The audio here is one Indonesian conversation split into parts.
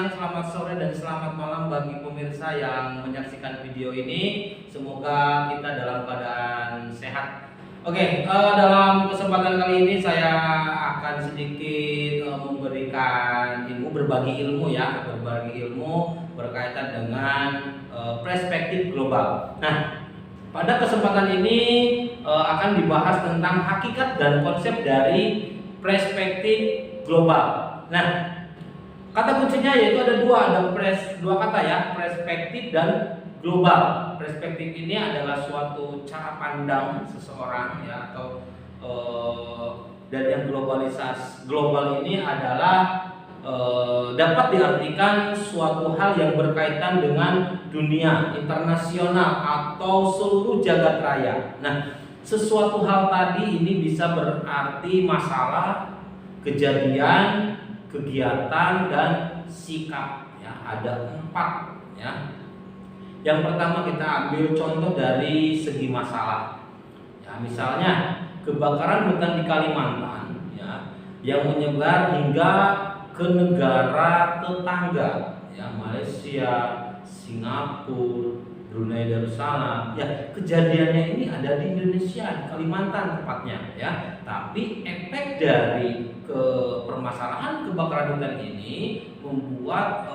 siang, selamat sore, dan selamat malam bagi pemirsa yang menyaksikan video ini. Semoga kita dalam keadaan sehat. Oke, dalam kesempatan kali ini saya akan sedikit memberikan berbagi ilmu berkaitan dengan perspektif global. Nah, pada kesempatan ini akan dibahas tentang hakikat dan konsep dari perspektif global. Nah, kata kuncinya yaitu ada dua kata ya, perspektif dan global. Perspektif ini adalah suatu cara pandang seseorang ya, atau dan yang global ini adalah dapat diartikan suatu hal yang berkaitan dengan dunia internasional atau seluruh jagat raya. Nah, sesuatu hal tadi ini bisa berarti masalah, kejadian, kegiatan, dan sikap ya. Ada 4 ya. Yang pertama kita ambil contoh dari segi masalah ya, misalnya kebakaran hutan di Kalimantan ya, yang menyebar hingga ke negara tetangga ya, Malaysia, Singapura, Brunei Darussalam ya. Kejadiannya ini ada di Indonesia, di Kalimantan tepatnya ya. Tapi efek dari permasalahan kebakaran hutan ini membuat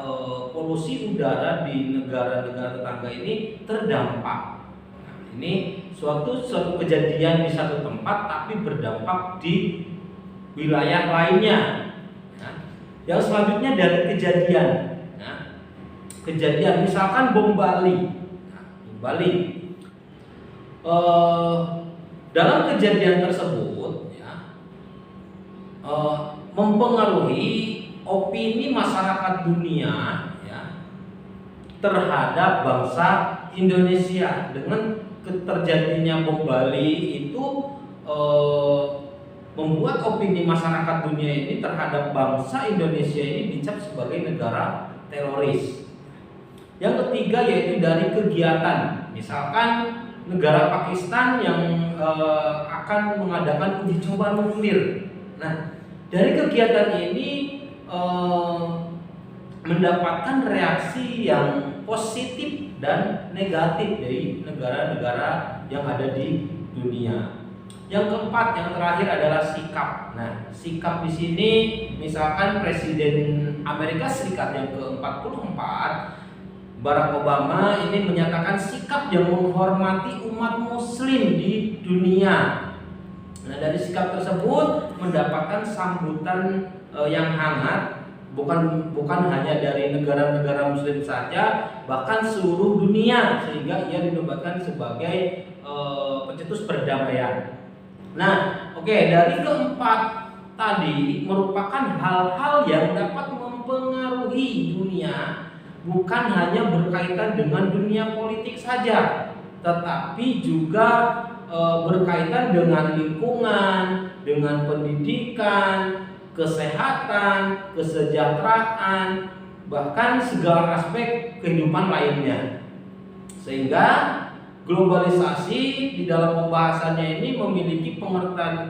polusi udara di negara-negara tetangga ini terdampak. Nah, ini suatu kejadian di satu tempat tapi berdampak di wilayah lainnya. Nah, yang selanjutnya dari kejadian. Nah, kejadian misalkan bom Bali. Dalam kejadian tersebut ya, mempengaruhi opini masyarakat dunia ya, terhadap bangsa Indonesia. Dengan terjadinya bom Bali itu membuat opini masyarakat dunia ini terhadap bangsa Indonesia ini dicap sebagai negara teroris. Yang ketiga yaitu dari kegiatan, misalkan negara Pakistan yang akan mengadakan uji coba nuklir. Nah, dari kegiatan ini mendapatkan reaksi yang positif dan negatif dari negara-negara yang ada di dunia. Yang keempat, yang terakhir adalah sikap. Nah, sikap di sini misalkan Presiden Amerika Serikat yang ke-44 Barack Obama ini menyatakan sikap yang menghormati umat muslim di dunia. Nah, dari sikap tersebut mendapatkan sambutan yang hangat, bukan hanya dari negara-negara muslim saja, bahkan seluruh dunia, sehingga ia dinobatkan sebagai pencetus perdamaian. Nah, dari keempat tadi merupakan hal-hal yang dapat mempengaruhi dunia, bukan hanya berkaitan dengan dunia politik saja, tetapi juga berkaitan dengan lingkungan, dengan pendidikan, kesehatan, kesejahteraan, bahkan segala aspek kehidupan lainnya. Sehingga globalisasi di dalam pembahasannya ini memiliki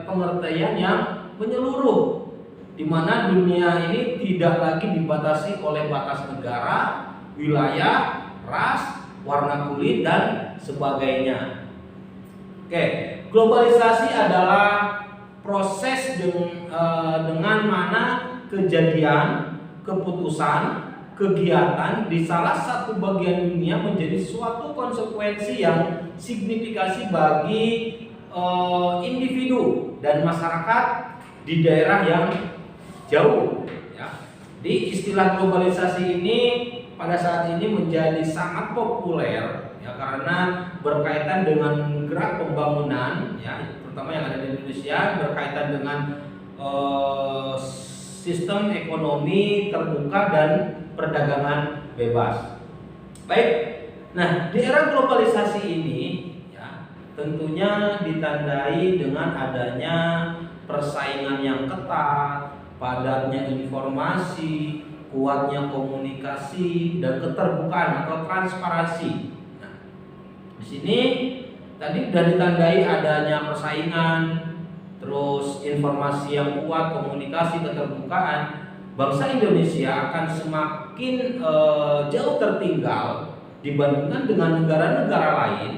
pengertian yang menyeluruh, di mana dunia ini tidak lagi dibatasi oleh batas negara, wilayah, ras, warna kulit, dan sebagainya. Globalisasi adalah proses dengan mana kejadian, keputusan, kegiatan di salah satu bagian dunia menjadi suatu konsekuensi yang signifikasi bagi individu dan masyarakat di daerah yang jauh ya. Di istilah globalisasi ini pada saat ini menjadi sangat populer ya, karena berkaitan dengan gerak pembangunan ya, terutama yang ada di Indonesia, berkaitan dengan sistem ekonomi terbuka dan perdagangan bebas. Baik. Nah, di era globalisasi ini ya, tentunya ditandai dengan adanya persaingan yang ketat, padatnya informasi, kuatnya komunikasi, dan keterbukaan atau transparansi. Nah, di sini tadi sudah ditandai adanya persaingan, terus informasi yang kuat, komunikasi, keterbukaan. bangsa Indonesia akan semakin jauh tertinggal dibandingkan dengan negara-negara lain,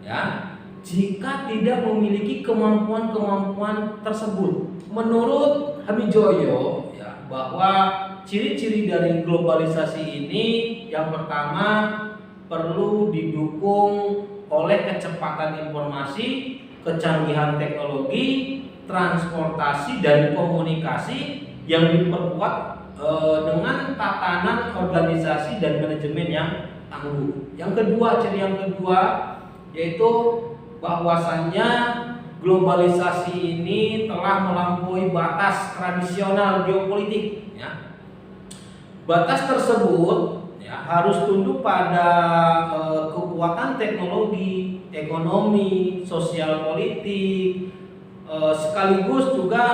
ya, jika tidak memiliki kemampuan-kemampuan tersebut. Menurut Hamijoyo, ya, bahwa ciri-ciri dari globalisasi ini yang pertama perlu didukung oleh kecepatan informasi, kecanggihan teknologi, transportasi dan komunikasi yang diperkuat dengan tatanan organisasi dan manajemen yang tangguh. Yang kedua, ciri yang kedua yaitu bahwasannya globalisasi ini telah melampaui batas tradisional geopolitik, ya. Batas tersebut, ya, harus tunduk pada kekuatan teknologi, ekonomi, sosial politik, sekaligus juga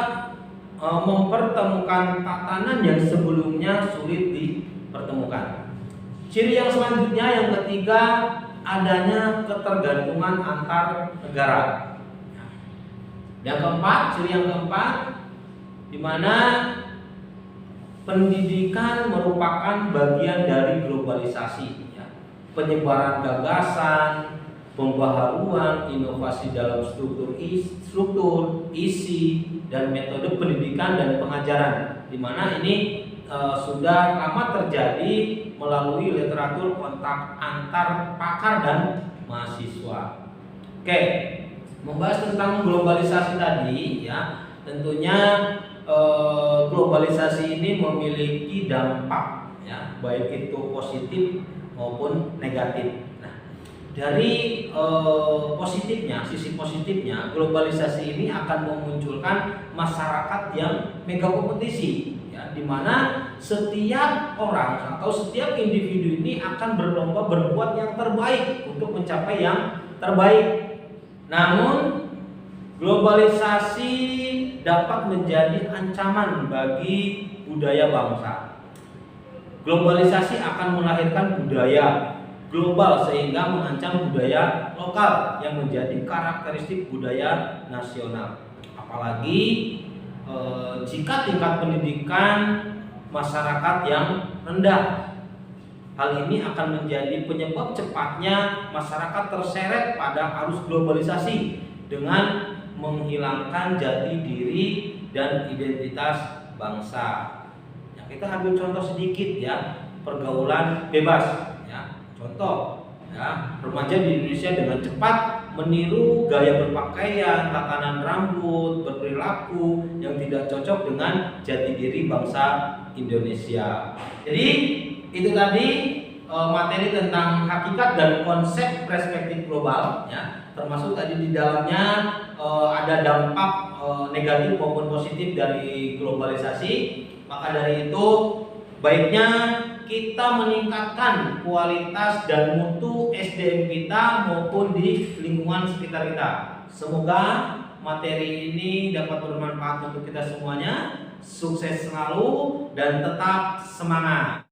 mempertemukan tatanan yang sebelumnya sulit dipertemukan. Ciri yang selanjutnya, yang ketiga, adanya ketergantungan antar negara. Yang keempat, ciri yang keempat, di mana pendidikan merupakan bagian dari globalisasi, ya. Penyebaran gagasan, pembaharuan, inovasi dalam struktur, isi, dan metode pendidikan dan pengajaran, di mana ini sudah lama terjadi melalui literatur kontak antar pakar dan mahasiswa. Oke, membahas tentang globalisasi tadi, ya, tentunya globalisasi ini memiliki dampak, ya, baik itu positif maupun negatif. Nah, dari positifnya, sisi positifnya, globalisasi ini akan memunculkan masyarakat yang mega kompetisi, ya, di mana setiap orang atau setiap individu ini akan berlomba berbuat yang terbaik untuk mencapai yang terbaik. Namun globalisasi dapat menjadi ancaman bagi budaya bangsa. Globalisasi akan melahirkan budaya global sehingga mengancam budaya lokal yang menjadi karakteristik budaya nasional. Apalagi jika tingkat pendidikan masyarakat yang rendah. Hal ini akan menjadi penyebab cepatnya masyarakat terseret pada arus globalisasi dengan menghilangkan jati diri dan identitas bangsa. Ya, kita ambil contoh sedikit, ya, pergaulan bebas, ya. Contoh, ya, remaja di Indonesia dengan cepat meniru gaya berpakaian, tatanan rambut, berperilaku yang tidak cocok dengan jati diri bangsa Indonesia. Jadi itu tadi materi tentang hakikat dan konsep perspektif global, ya, termasuk tadi di dalamnya ada dampak negatif maupun positif dari globalisasi. Maka dari itu baiknya kita meningkatkan kualitas dan mutu SDM kita maupun di lingkungan sekitar kita. Semoga materi ini dapat bermanfaat untuk kita semuanya. Sukses selalu dan tetap semangat.